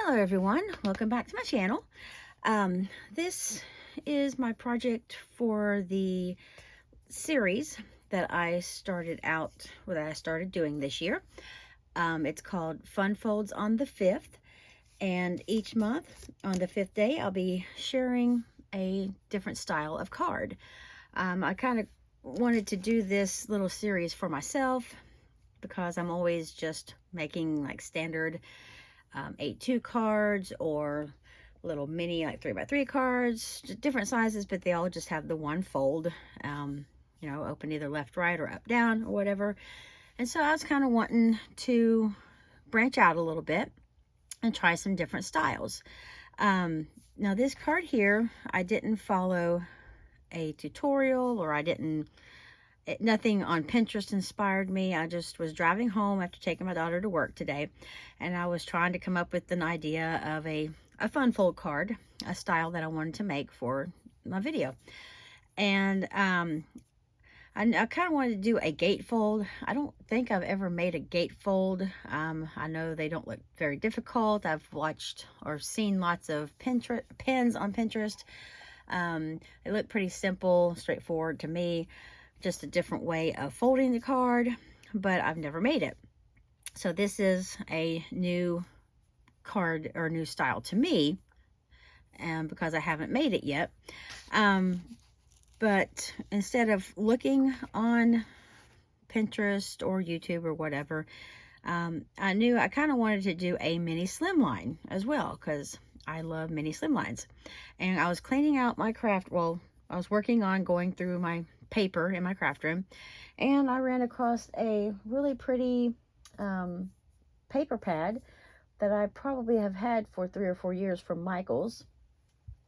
Hello everyone, welcome back to my channel. This is my project for the series that I started doing this year. It's called Fun Folds on the 5th, and each month on the 5th day I'll be sharing a different style of card. I kind of wanted to do this little series for myself because I'm always just making like standard 8-2 cards or little mini like 3x3 cards, just different sizes, but they all just have the one fold, open either left, right, or up, down, or whatever. And so I was kind of wanting to branch out a little bit and try some different styles. Now this card here, I didn't follow a tutorial, or nothing on Pinterest inspired me. I just was driving home after taking my daughter to work today, and I was trying to come up with an idea of a fun fold card, a style that I wanted to make for my video. And I kind of wanted to do a gatefold. I don't think I've ever made a gatefold. I know they don't look very difficult. I've watched or seen lots of pins on Pinterest. They look pretty simple, straightforward to me. Just a different way of folding the card, but I've never made it. So this is a new card or new style to me, and because I haven't made it yet. But instead of looking on Pinterest or YouTube or whatever, I knew I kind of wanted to do a mini slimline as well, because I love mini slimlines. And I was cleaning out my craft, well, I was working on going through my paper in my craft room, and I ran across a really pretty paper pad that I probably have had for 3 or 4 years from Michaels.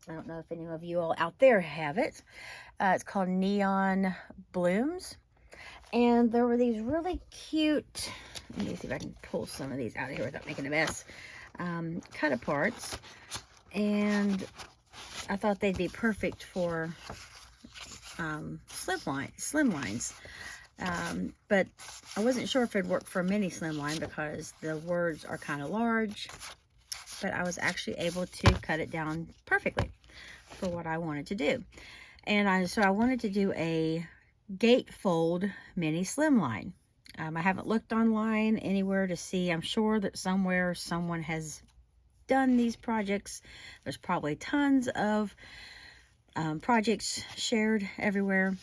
I don't know if any of you all out there have it. It's called Neon Blooms, and there were these really cute, let me see if I can pull some of these out of here without making a mess, cut aparts, and I thought they'd be perfect for slimlines, but I wasn't sure if it'd work for a mini slimline because the words are kind of large, but I was actually able to cut it down perfectly for what I wanted to do. And so I wanted to do a gatefold mini slimline. I haven't looked online anywhere to see. I'm sure that somewhere someone has done these projects. There's probably tons of projects shared everywhere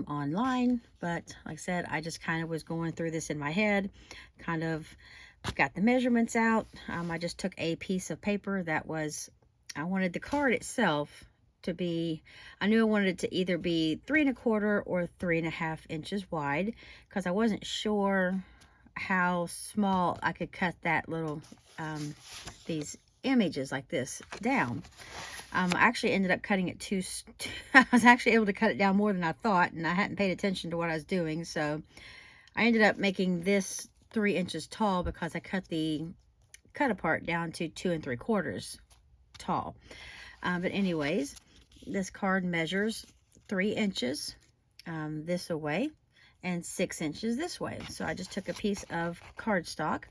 online, but like I said, I just kind of was going through this in my head, kind of got the measurements out. I just took a piece of paper that was, I wanted the card itself to be, I knew I wanted it to either be 3 1/4 or 3.5 inches wide, because I wasn't sure how small I could cut that little these images like this down. I actually ended up cutting it I was actually able to cut it down more than I thought, and I hadn't paid attention to what I was doing. So I ended up making this 3 inches tall because I cut the cut apart down to 2 3/4 tall. But anyways, this card measures 3 inches this away and 6 inches this way. So I just took a piece of cardstock,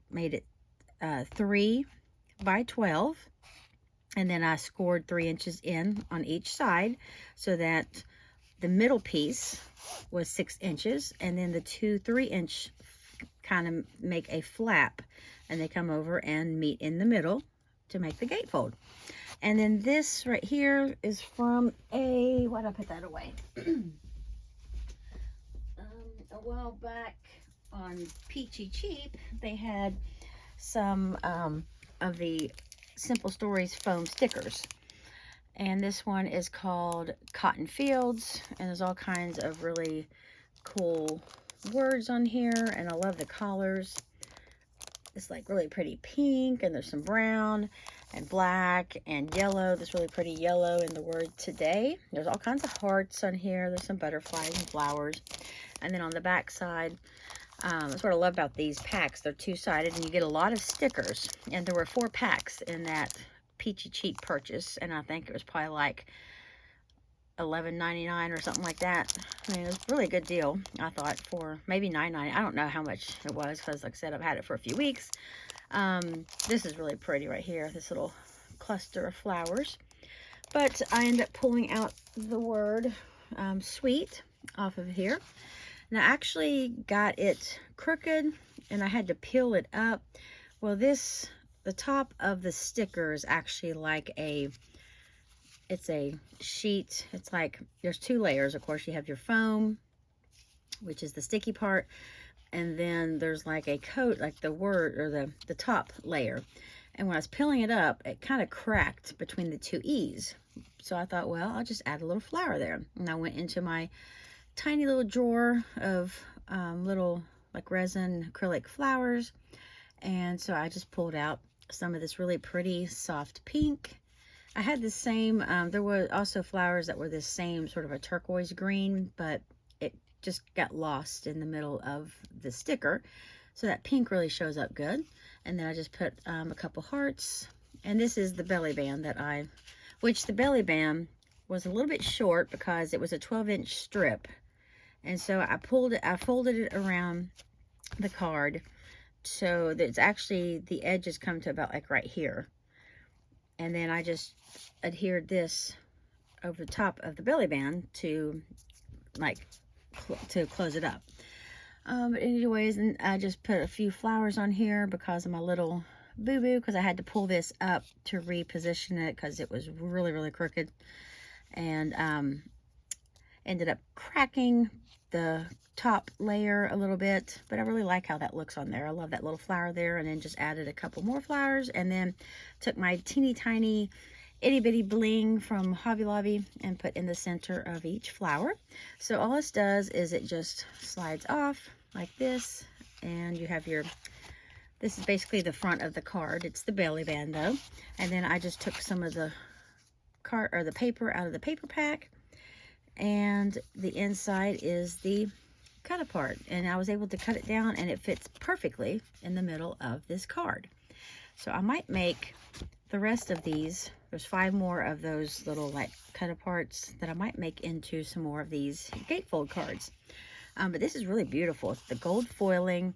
made it 3 by 12. And then I scored 3 inches in on each side so that the middle piece was 6 inches. And then the 2 3-inch kind of make a flap, and they come over and meet in the middle to make the gatefold. And then this right here is from why did I put that away? A while back on Peachy Cheap, they had some of the Simple Stories foam stickers, and this one is called Cotton Fields, and there's all kinds of really cool words on here, and I love the colors. It's like really pretty pink, and there's some brown and black and yellow. This really pretty yellow in the word today. There's all kinds of hearts on here. There's some butterflies and flowers. And then on the back side, that's what I love about these packs. They're two-sided, and you get a lot of stickers. And there were 4 packs in that Peachy Cheap purchase, and I think it was probably like 11.99 or something like that. I mean, it was really a good deal, I thought, for maybe $9.99. I don't know how much it was because, like I said, I've had it for a few weeks. This is really pretty right here, this little cluster of flowers. But I end up pulling out the word sweet off of here. And I actually got it crooked and I had to peel it up. Well, the top of the sticker is actually like it's a sheet. It's like, there's two layers. Of course, you have your foam, which is the sticky part. And then there's like a coat, like the word, or the top layer. And when I was peeling it up, it kind of cracked between the two E's. So I thought, well, I'll just add a little flower there. And I went into my tiny little drawer of little like resin acrylic flowers. And so I just pulled out some of this really pretty soft pink. I had the same, there were also flowers that were this same sort of a turquoise green, but it just got lost in the middle of the sticker. So that pink really shows up good. And then I just put a couple hearts. And this is the belly band which the belly band was a little bit short because it was a 12-inch strip. And so I folded it around the card so that it's actually, the edges come to about like right here. And then I just adhered this over the top of the belly band to like to close it up. But anyways, and I just put a few flowers on here because of my little boo-boo, because I had to pull this up to reposition it because it was really, really crooked. And ended up cracking the top layer a little bit, but I really like how that looks on there. I love that little flower there. And then just added a couple more flowers, and then took my teeny tiny itty bitty bling from Hobby Lobby and put in the center of each flower. So all this does is it just slides off like this, and you have your, this is basically the front of the card. It's the belly band though. And then I just took some of the card or the paper out of the paper pack, and the inside is the cut apart, and I was able to cut it down and it fits perfectly in the middle of this card. So I might make the rest of these. There's 5 more of those little like cut aparts that I might make into some more of these gatefold cards. But this is really beautiful. It's the gold foiling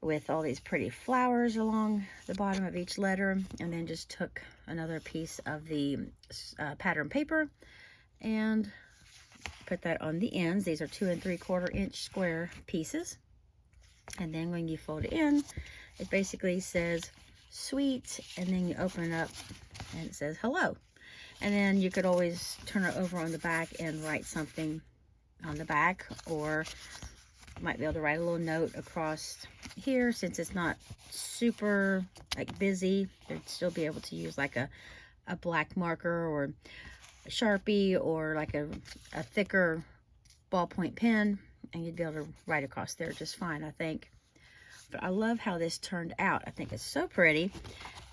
with all these pretty flowers along the bottom of each letter, and then just took another piece of the pattern paper and put that on the ends. These are 2 3/4 inch square pieces. And then when you fold it in, it basically says sweet, and then you open it up and it says hello. And then you could always turn it over on the back and write something on the back, or might be able to write a little note across here. Since it's not super like busy, you'd still be able to use like a black marker or a Sharpie or like a thicker ballpoint pen, and you'd be able to write across there just fine, I think. But I love how this turned out. I think it's so pretty,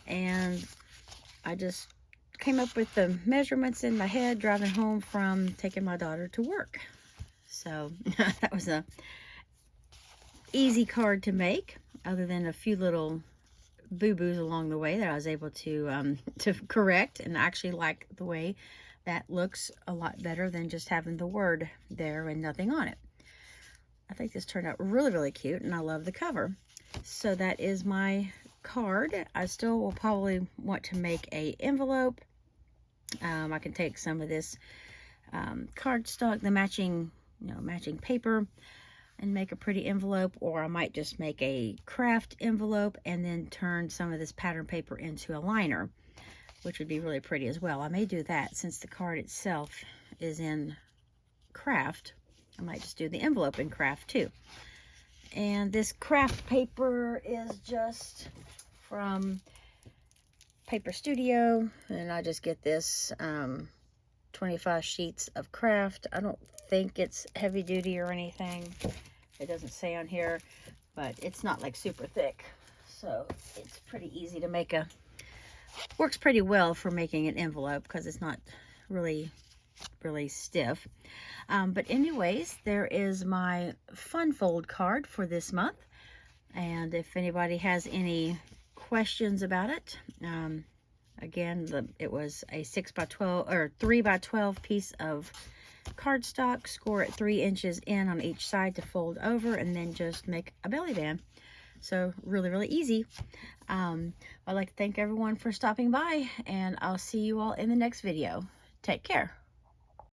and I just came up with the measurements in my head driving home from taking my daughter to work. So that was a easy card to make, other than a few little boo-boos along the way that I was able to correct, and I actually like the way that looks a lot better than just having the word there and nothing on it. I think this turned out really, really cute, and I love the cover. So that is my card. I still will probably want to make a envelope. I can take some of this cardstock, the matching paper, and make a pretty envelope, or I might just make a craft envelope and then turn some of this pattern paper into a liner, which would be really pretty as well. I may do that since the card itself is in craft. I might just do the envelope in craft too. And this craft paper is just from Paper Studio, and I just get this 25 sheets of craft. I don't think it's heavy duty or anything. It doesn't say on here, but it's not like super thick, so it's pretty easy to make works pretty well for making an envelope because it's not really stiff. But anyways, there is my fun fold card for this month, and if anybody has any questions about it, Again, it was a 6 by 12 or 3 by 12 piece of cardstock. Score it 3 inches in on each side to fold over, and then just make a belly band. So really, really easy. I'd like to thank everyone for stopping by, and I'll see you all in the next video. Take care.